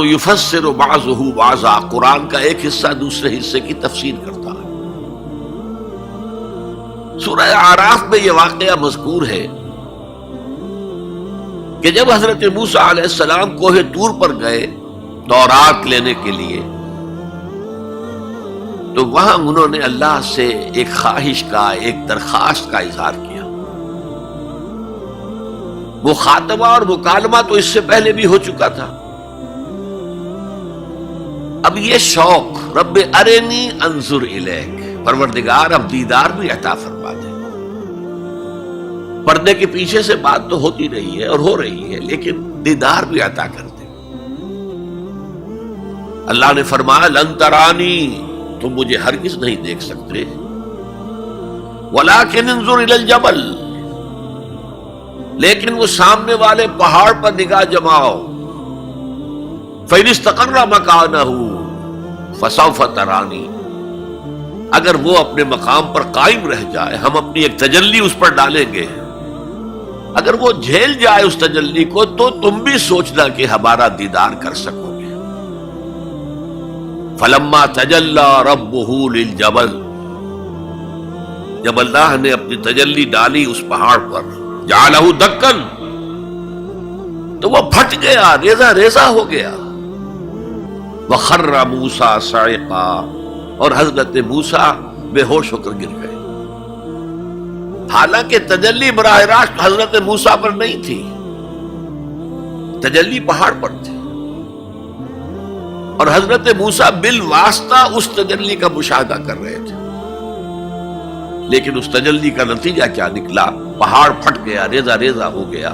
یفسر بعضہ بعضا، قرآن کا ایک حصہ دوسرے حصے کی تفسیر کرتا ہے۔ سورہ اعراف میں یہ واقعہ مذکور ہے کہ جب حضرت موسیٰ علیہ السلام کوہ طور پر گئے تورات لینے کے لیے، تو وہاں انہوں نے اللہ سے ایک خواہش کا، ایک درخواست کا اظہار کیا۔ وہ خاتمہ اور مکالمہ تو اس سے پہلے بھی ہو چکا تھا، اب یہ شوق، رب ارنی انظر الیک، پروردگار اب دیدار بھی عطا فرما دے۔ پردے کے پیچھے سے بات تو ہوتی رہی ہے اور ہو رہی ہے، لیکن دیدار بھی عطا کر دے۔ اللہ نے فرمایا لن ترانی، تم مجھے ہرگز نہیں دیکھ سکتے، ولکن انظر الی الجبل، لیکن وہ سامنے والے پہاڑ پر نگاہ جماؤ، فإن استقر مکانہ فسوف ترانی، اگر وہ اپنے مقام پر قائم رہ جائے، ہم اپنی ایک تجلی اس پر ڈالیں گے، اگر وہ جھیل جائے اس تجلی کو، تو تم بھی سوچنا کہ ہمارا دیدار کر سکو گے۔ فلما تجلی ربہ للجبل، جب اللہ نے اپنی تجلی ڈالی اس پہاڑ پر، جعلہ دکن، تو وہ پھٹ گیا، ریزہ ریزہ ہو گیا۔ وخر موسیٰ صعقا، اور حضرت موسیٰ بے ہوش ہو کر گر گئے۔ حالانکہ تجلی براہ راست حضرت موسیٰ پر نہیں تھی، تجلی پہاڑ پر تھی، اور حضرت موسیٰ بالواسطہ اس تجلی کا مشاہدہ کر رہے تھے، لیکن اس تجلی کا نتیجہ کیا نکلا؟ پہاڑ پھٹ گیا، ریزہ ریزہ ہو گیا،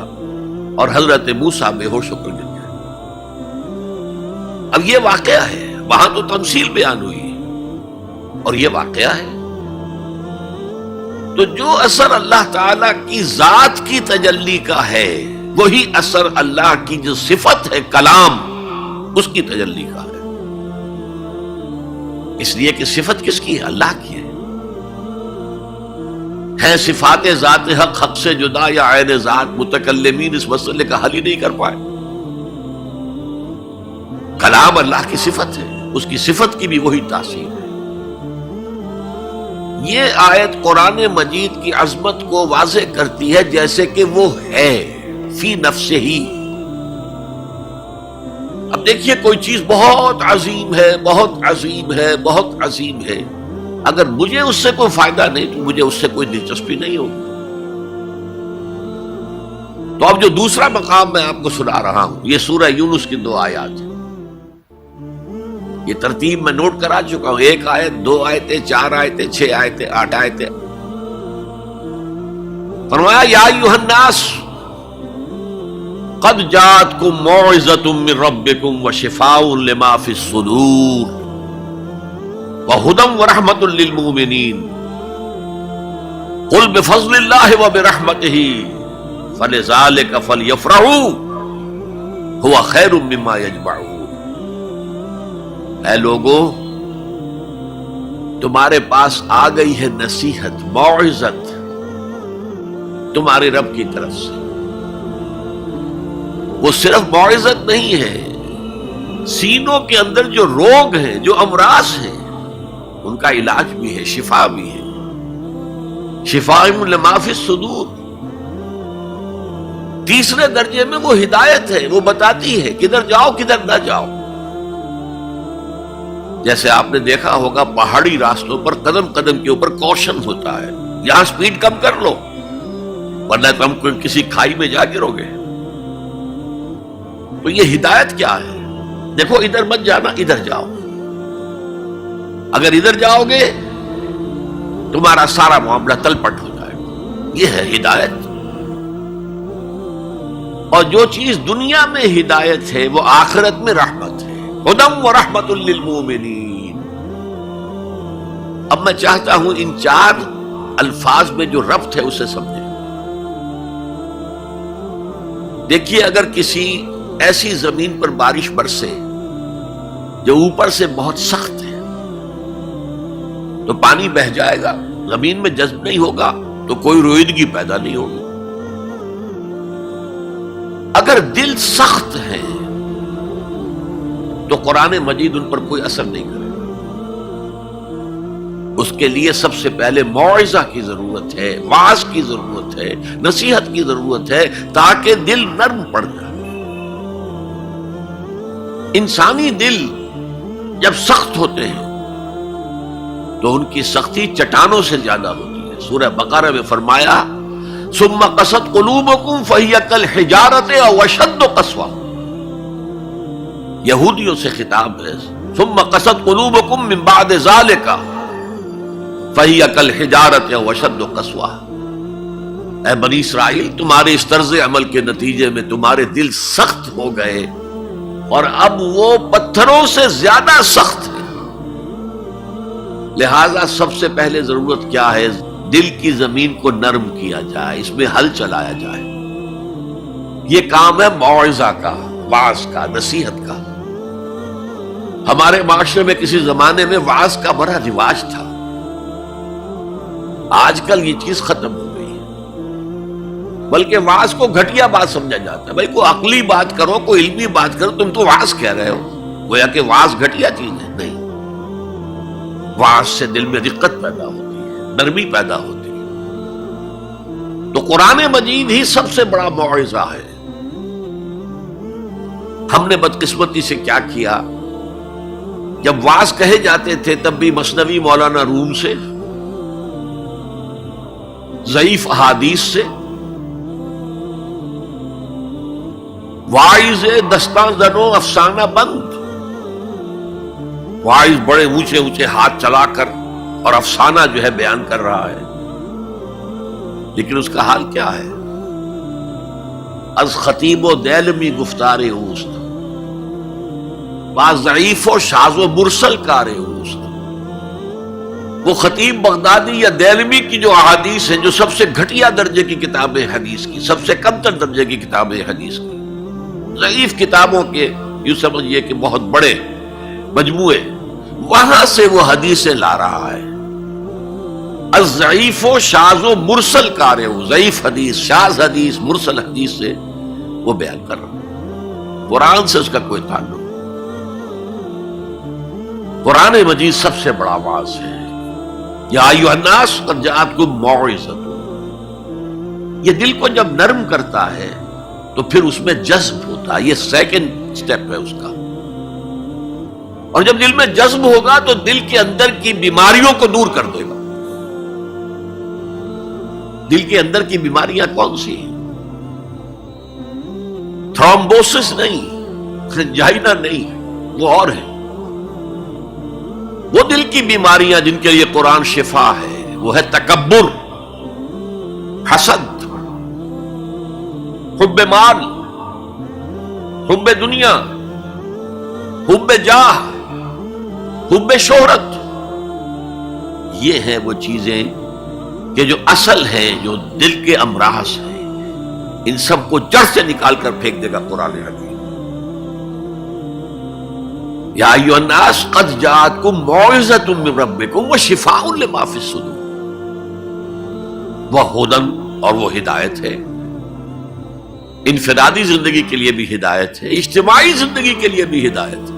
اور حضرت موسیٰ بے ہوش ہو کر گر گئے۔ اب یہ واقعہ ہے، وہاں تو تمثیل بیان ہوئی اور یہ واقعہ ہے۔ تو جو اثر اللہ تعالی کی ذات کی تجلی کا ہے، وہی اثر اللہ کی جو صفت ہے کلام، اس کی تجلی کا ہے، اس لیے کہ صفت کس کی ہے؟ اللہ کی ہے صفات ذات حق حق سے جدا یا عین ذات؟ متکلمین اس مسئلے کا حل ہی نہیں کر پائے۔ کلام اللہ کی صفت ہے، اس کی صفت کی بھی وہی تاثیر ہے۔ یہ آیت قرآن مجید کی عظمت کو واضح کرتی ہے، جیسے کہ وہ ہے فی نفسہ ہی۔ اب دیکھیے کوئی چیز بہت عظیم ہے، بہت عظیم ہے، بہت عظیم ہے، اگر مجھے اس سے کوئی فائدہ نہیں تو مجھے اس سے کوئی دلچسپی نہیں ہوگی۔ تو اب جو دوسرا مقام میں آپ کو سنا رہا ہوں، یہ سورہ یونس کی 2 آیات ہیں۔ یہ ترتیب میں نوٹ کرا چکا ہوں، 1 آیت، 2 آیتیں، 4 آیتیں، 6 آیتیں، 8 آیتیں۔ فرمایا یا ایھا الناس قد جاءتکم موعظۃ من ربکم وشفاء لما فی الصدور وہدی ورحمۃ للمؤمنین قل بفضل اللہ وبرحمتہ فلذلک فلیفرحوا ھو خیر مما یجمعون۔ اے لوگو، تمہارے پاس آ گئی ہے نصیحت، موعظت تمہارے رب کی طرف سے۔ وہ صرف موعظت نہیں ہے، سینوں کے اندر جو روگ ہیں، جو امراض ہیں، ان کا علاج بھی ہے، شفا بھی ہے۔ شفاء لما فی الصدور۔ تیسرے درجے میں وہ ہدایت ہے، وہ بتاتی ہے کدھر جاؤ کدھر نہ جاؤ۔ جیسے آپ نے دیکھا ہوگا پہاڑی راستوں پر قدم قدم کے اوپر کوشن ہوتا ہے، یہاں سپیڈ کم کر لو ورنہ تم کسی کھائی میں جا گرو گے۔ تو یہ ہدایت کیا ہے؟ دیکھو ادھر مت جانا، ادھر جاؤ، اگر ادھر جاؤ گے تمہارا سارا معاملہ تل پٹ ہو جائے گا، یہ ہے ہدایت۔ اور جو چیز دنیا میں ہدایت ہے وہ آخرت میں رحمت ہے، ہدی ورحمۃ للمؤمنین۔ اب میں چاہتا ہوں ان 4 الفاظ میں جو ربط ہے اسے سمجھیں۔ دیکھیے اگر کسی ایسی زمین پر بارش برسے جو اوپر سے بہت سخت ہے تو پانی بہہ جائے گا، زمین میں جذب نہیں ہوگا تو کوئی رویدگی پیدا نہیں ہوگی۔ اگر دل سخت ہے تو قرآن مجید ان پر کوئی اثر نہیں کرے. اس کے لیے سب سے پہلے موعظہ کی ضرورت ہے، واعظ کی ضرورت ہے، نصیحت کی ضرورت ہے، تاکہ دل نرم پڑ جائے. انسانی دل جب سخت ہوتے ہیں تو ان کی سختی چٹانوں سے زیادہ ہوتی ہے. سورہ بقرہ میں فرمایا ثم قست قلوبکم فہی کالحجارۃ او اشد قسوہ. یہودیوں سے خطاب ہے. ثم قست قلوبکم من بعد ذلک فہی کالحجارۃ او اشد قسوہ. اے بنی اسرائیل، تمہارے اس طرز عمل کے نتیجے میں تمہارے دل سخت ہو گئے اور اب وہ پتھروں سے زیادہ سخت ہے. لہذا سب سے پہلے ضرورت کیا ہے؟ دل کی زمین کو نرم کیا جائے، اس میں ہل چلایا جائے. یہ کام ہے موعظہ کا، واعظ کا، نصیحت کا. ہمارے معاشرے میں کسی زمانے میں واعظ کا بڑا رواج تھا. آج کل یہ چیز ختم ہو گئی ہے، بلکہ واعظ کو گھٹیا بات سمجھا جاتا ہے. بھائی کوئی عقلی بات کرو، کوئی علمی بات کرو، تم تو واعظ کہہ رہے ہو. گویا کہ واعظ گھٹیا چیز ہے. نہیں، واعظ سے دل میں رقت پیدا ہوتی ہے، نرمی پیدا ہوتی ہے. تو قرآن مجید ہی سب سے بڑا موعظہ ہے. ہم نے بدقسمتی سے کیا کیا، جب واعظ کہے جاتے تھے تب بھی مثنوی مولانا روم سے، ضعیف احادیث سے، واعظ دستاں زنو افسانہ بند. واعظ بڑے اونچے اونچے ہاتھ چلا کر اور افسانہ جو ہے بیان کر رہا ہے، لیکن اس کا حال کیا ہے؟ از خطیب و دیلمی گفتار اوست، بعض ضعیف و شاذ و مرسل کار اوست. وہ خطیب بغدادی یا دیلمی کی جو احادیث ہیں، جو سب سے گھٹیا درجے کی کتاب حدیث کی، سب سے کمتر درجے کی کتاب حدیث کی، ضعیف کتابوں کے یوں سمجھیے کہ بہت بڑے مجموعے، وہاں سے وہ حدیثیں لا رہا ہے. الضعیف و شاذ و مرسل کار ہو، ضعیف حدیث، شاذ حدیث، مرسل حدیث سے وہ بیان کر رہا ہے. قرآن سے اس کا کوئی تعلق. قرآن مجید سب سے بڑا واعظ ہے. یا ایھا الناس قد جاءتکم موعظۃ. یہ دل کو جب نرم کرتا ہے تو پھر اس میں جذب ہوتا ہے. یہ سیکنڈ سٹیپ ہے اس کا. اور جب دل میں جذب ہوگا تو دل کے اندر کی بیماریوں کو دور کر دے گا. دل کے اندر کی بیماریاں کون سی ہیں؟ تھرومبوسس نہیں، انجائنا نہیں، وہ اور ہے. وہ دل کی بیماریاں جن کے لیے قرآن شفا ہے، وہ ہے تکبر، حسد، حب مال، حب دنیا، حب جاہ، حب شہرت. یہ ہیں وہ چیزیں کہ جو اصل ہیں، جو دل کے امراض ہیں. ان سب کو جڑ سے نکال کر پھینک دے گا قرآن حکیم. یا ایھا الناس قد جاءتکم موعظۃ من ربکم وشفاء لما فی الصدور. وہ ہدی اور وہ ہدایت ہے. انفرادی زندگی کے لیے بھی ہدایت ہے، اجتماعی زندگی کے لیے بھی ہدایت ہے.